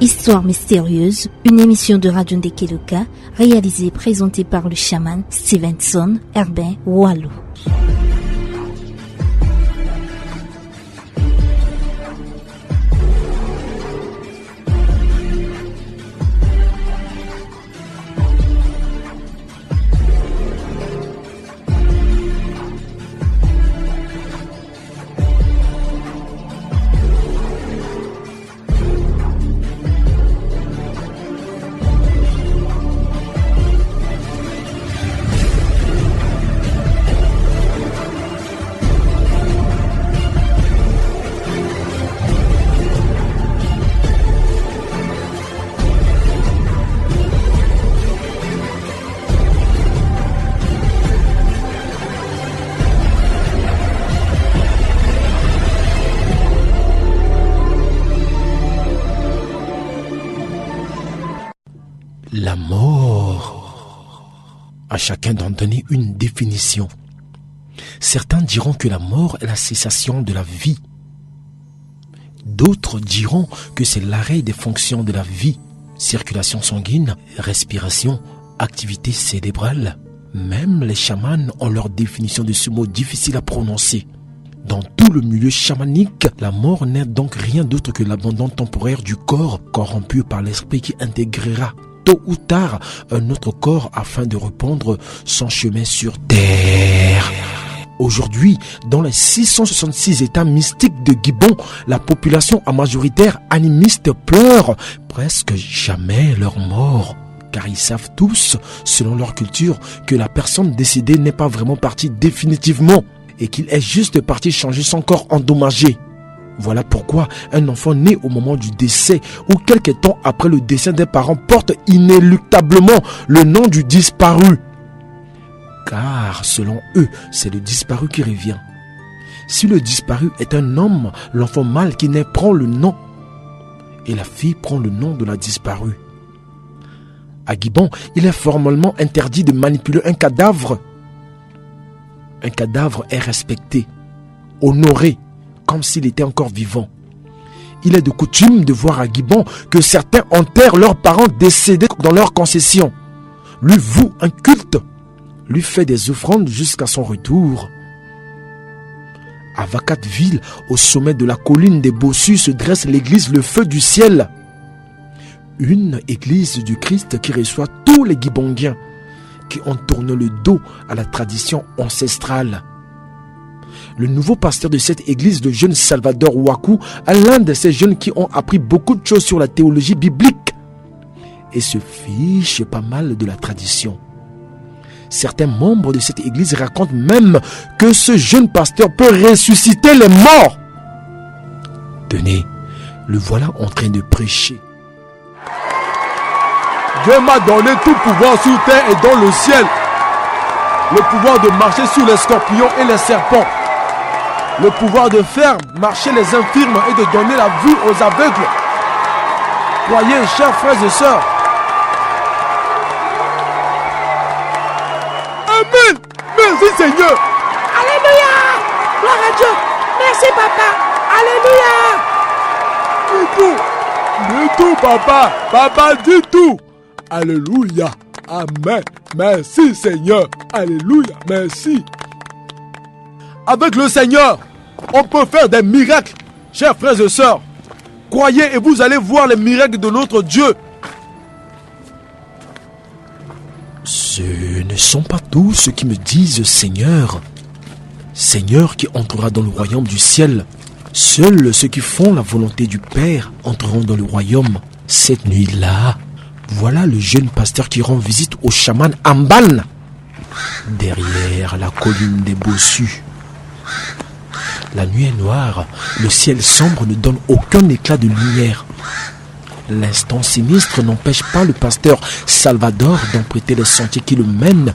Histoire mystérieuse, une émission de Radio Ndekeloka, réalisée et présentée par le chaman Stevenson Herbin Wallo. La mort. À chacun d'en donner une définition. Certains diront que la mort est la cessation de la vie. D'autres diront que c'est l'arrêt des fonctions de la vie, circulation sanguine, respiration, activité cérébrale. Même les chamans ont leur définition de ce mot difficile à prononcer. Dans tout le milieu chamanique, la mort n'est donc rien d'autre que l'abandon temporaire du corps corrompu par l'esprit qui intégrera tôt ou tard un autre corps afin de reprendre son chemin sur terre. Aujourd'hui, dans les 666 états mystiques de Gibon, la population à majoritaire animiste pleure presque jamais leur mort. Car ils savent tous, selon leur culture, que la personne décédée n'est pas vraiment partie définitivement et qu'il est juste parti changer son corps endommagé. Voilà pourquoi un enfant né au moment du décès ou quelque temps après le décès des parents porte inéluctablement le nom du disparu. Car selon eux, c'est le disparu qui revient. Si le disparu est un homme, l'enfant mâle qui naît prend le nom et la fille prend le nom de la disparue. À Gibon, il est formellement interdit de manipuler un cadavre. Un cadavre est respecté, honoré, comme s'il était encore vivant. Il est de coutume de voir à Gibon que certains enterrent leurs parents décédés dans leur concession, lui vouent un culte, lui fait des offrandes jusqu'à son retour. À Vakatville, au sommet de la colline des Bossus, se dresse l'église Le Feu du Ciel. Une église du Christ qui reçoit tous les Gibongiens qui ont tourné le dos à la tradition ancestrale. Le nouveau pasteur de cette église, le jeune Salvador Waku, est l'un de ces jeunes qui ont appris beaucoup de choses sur la théologie biblique et se fiche pas mal de la tradition. Certains membres de cette église racontent même que ce jeune pasteur peut ressusciter les morts. Tenez, le voilà en train de prêcher. Dieu m'a donné tout pouvoir sur terre et dans le ciel. Le pouvoir de marcher sur les scorpions et les serpents. Le pouvoir de faire marcher les infirmes et de donner la vue aux aveugles. Croyez, chers frères et sœurs. Amen. Merci Seigneur. Alléluia. Gloire à Dieu. Merci papa. Alléluia. Dis tout papa. Papa, dis tout. Alléluia. Amen. Merci Seigneur. Alléluia. Merci. Avec le Seigneur, on peut faire des miracles, chers frères et sœurs. Croyez et vous allez voir les miracles de notre Dieu. Ce ne sont pas tous ceux qui me disent Seigneur. Seigneur qui entrera dans le royaume du ciel. Seuls ceux qui font la volonté du Père entreront dans le royaume. Cette nuit-là, voilà le jeune pasteur qui rend visite au chaman Amban, derrière la colline des Bossus. La nuit est noire, le ciel sombre ne donne aucun éclat de lumière. L'instant sinistre n'empêche pas le pasteur Salvador d'emprunter les sentiers qui le mènent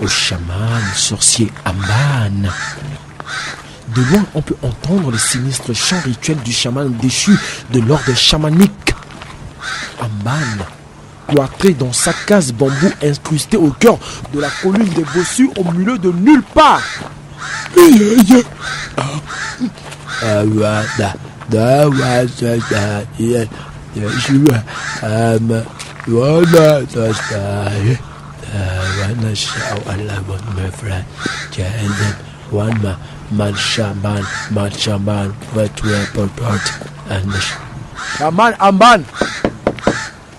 au chaman sorcier Amban. De loin, on peut entendre les sinistres chants rituels du chaman déchu de l'ordre chamanique. Amban, cloîtré dans sa case bambou incrustée au cœur de la colline des Bossus au milieu de nulle part. Yeshua, Wana Tastai, Wana Shao Allah, my friend, Jazz, Wana Shaman, Vetwe Port, and Shaman Amban,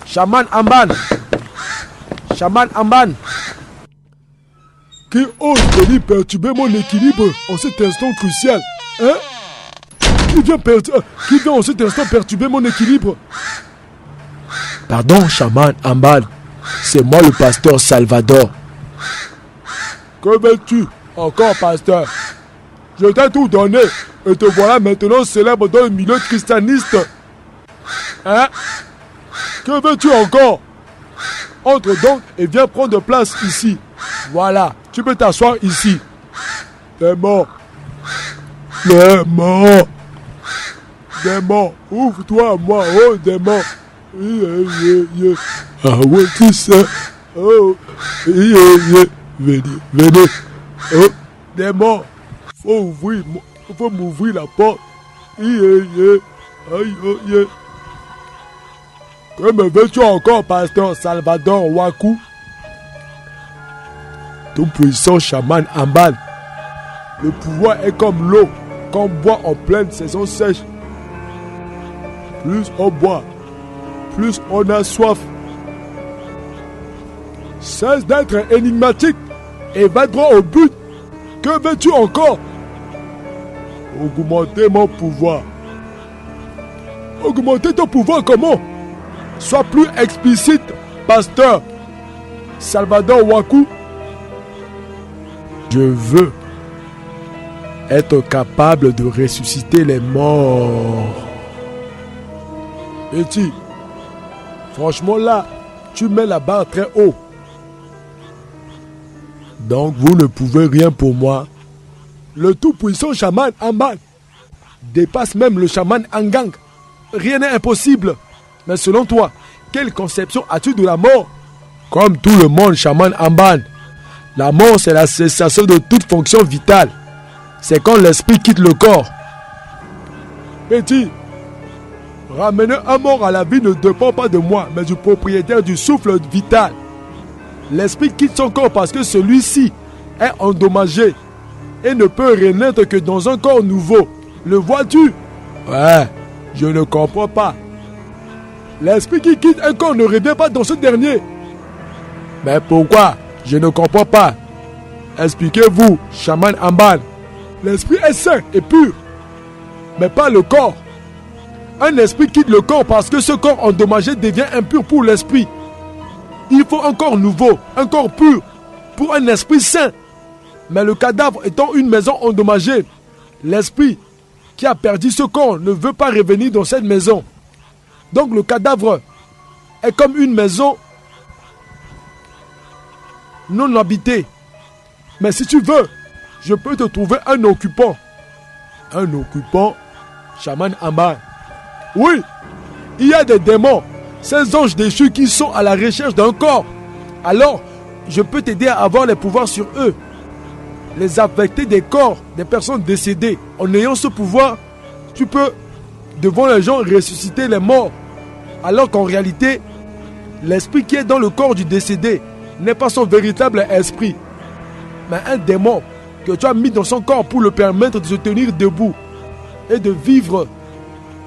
Shaman Amban, Shaman Amban. Qui ose venir perturber mon équilibre en cet instant crucial, hein? Qui vient en cet instant perturber mon équilibre? Pardon, Shaman Amban, c'est moi le pasteur Salvador. Que veux-tu encore, pasteur? Je t'ai tout donné et te voilà maintenant célèbre dans le milieu christianiste. Hein? Que veux-tu encore? Entre donc et viens prendre place ici. Voilà, tu peux t'asseoir ici. Démon. Démon. Démon, ouvre-toi à moi, oh démon. Ah ouais, tu sais. Oh, venez. Oh, démon, faut m'ouvrir la porte. Que me veux-tu encore, pasteur Salvador Waku? Tout puissant chaman Amban, le pouvoir est comme l'eau qu'on boit en pleine saison sèche. Plus on boit, plus on a soif. Cesse d'être énigmatique et va droit au but. Que veux-tu encore? Augmenter mon pouvoir. Augmenter ton pouvoir comment? Sois plus explicite, pasteur Salvador Waku. Je veux être capable de ressusciter les morts. Eti, franchement là, tu mets la barre très haut. Donc vous ne pouvez rien pour moi. Le tout-puissant chaman Amban dépasse même le chaman Angang. Rien n'est impossible. Mais selon toi, quelle conception as-tu de la mort? Comme tout le monde, chaman Amban, la mort c'est la cessation de toute fonction vitale. C'est quand l'esprit quitte le corps. Petit, ramener un mort à la vie ne dépend pas de moi, mais du propriétaire du souffle vital. L'esprit quitte son corps parce que celui-ci est endommagé et ne peut renaître que dans un corps nouveau. Le vois-tu? Ouais, je ne comprends pas. L'esprit qui quitte un corps ne revient pas dans ce dernier. Mais pourquoi? Je ne comprends pas. Expliquez-vous, chaman Amban. L'esprit est sain et pur, mais pas le corps. Un esprit quitte le corps parce que ce corps endommagé devient impur pour l'esprit. Il faut un corps nouveau, un corps pur, pour un esprit sain. Mais le cadavre étant une maison endommagée, l'esprit qui a perdu ce corps ne veut pas revenir dans cette maison. Donc le cadavre est comme une maison non habitée. Mais si tu veux, je peux te trouver un occupant. Un occupant, chaman Amban. Oui, il y a des démons, ces anges déchus qui sont à la recherche d'un corps. Alors, je peux t'aider à avoir les pouvoirs sur eux. Les affecter des corps des personnes décédées. En ayant ce pouvoir, tu peux, devant les gens, ressusciter les morts. Alors qu'en réalité, l'esprit qui est dans le corps du décédé n'est pas son véritable esprit, mais un démon que tu as mis dans son corps pour le permettre de se tenir debout et de vivre.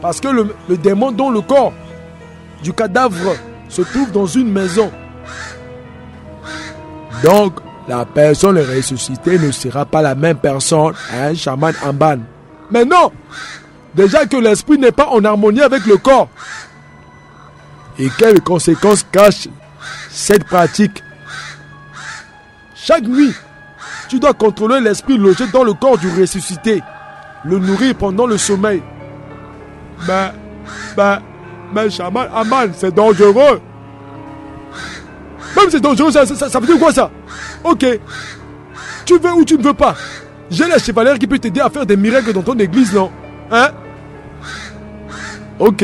Parce que le démon dont le corps du cadavre se trouve dans une maison. Donc, la personne ressuscitée ne sera pas la même personne, hein, chaman Amban. Mais non! Déjà que l'esprit n'est pas en harmonie avec le corps. Et quelles conséquences cache cette pratique? Chaque nuit, tu dois contrôler l'esprit logé dans le corps du ressuscité, le nourrir pendant le sommeil. Mais chaman Amban, c'est dangereux. Même c'est dangereux, ça veut dire quoi ça? Ok, tu veux ou tu ne veux pas? J'ai la chevalière qui peut t'aider à faire des miracles dans ton église, non? Hein? Ok,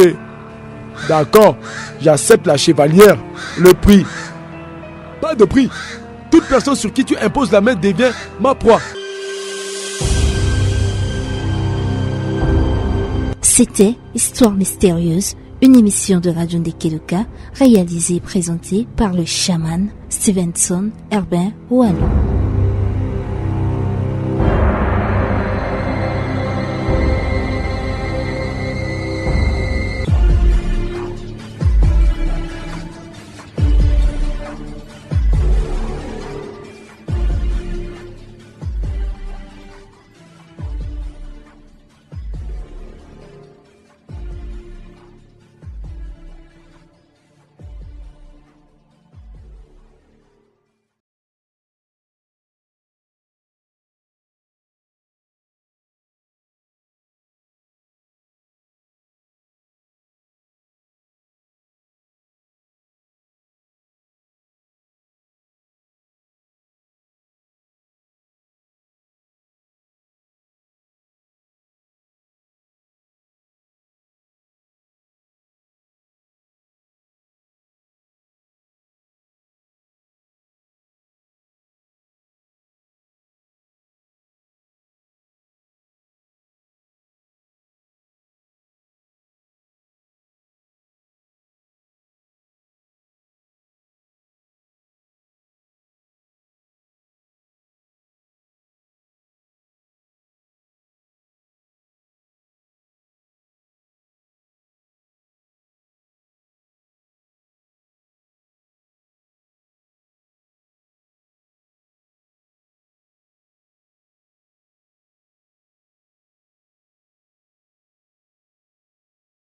d'accord, j'accepte la chevalière. Le prix? Pas de prix. Toute personne sur qui tu imposes la main devient ma proie. C'était Histoire mystérieuse, une émission de Radio Ndekeluka réalisée et présentée par le chaman Stevenson Herbin Oualou.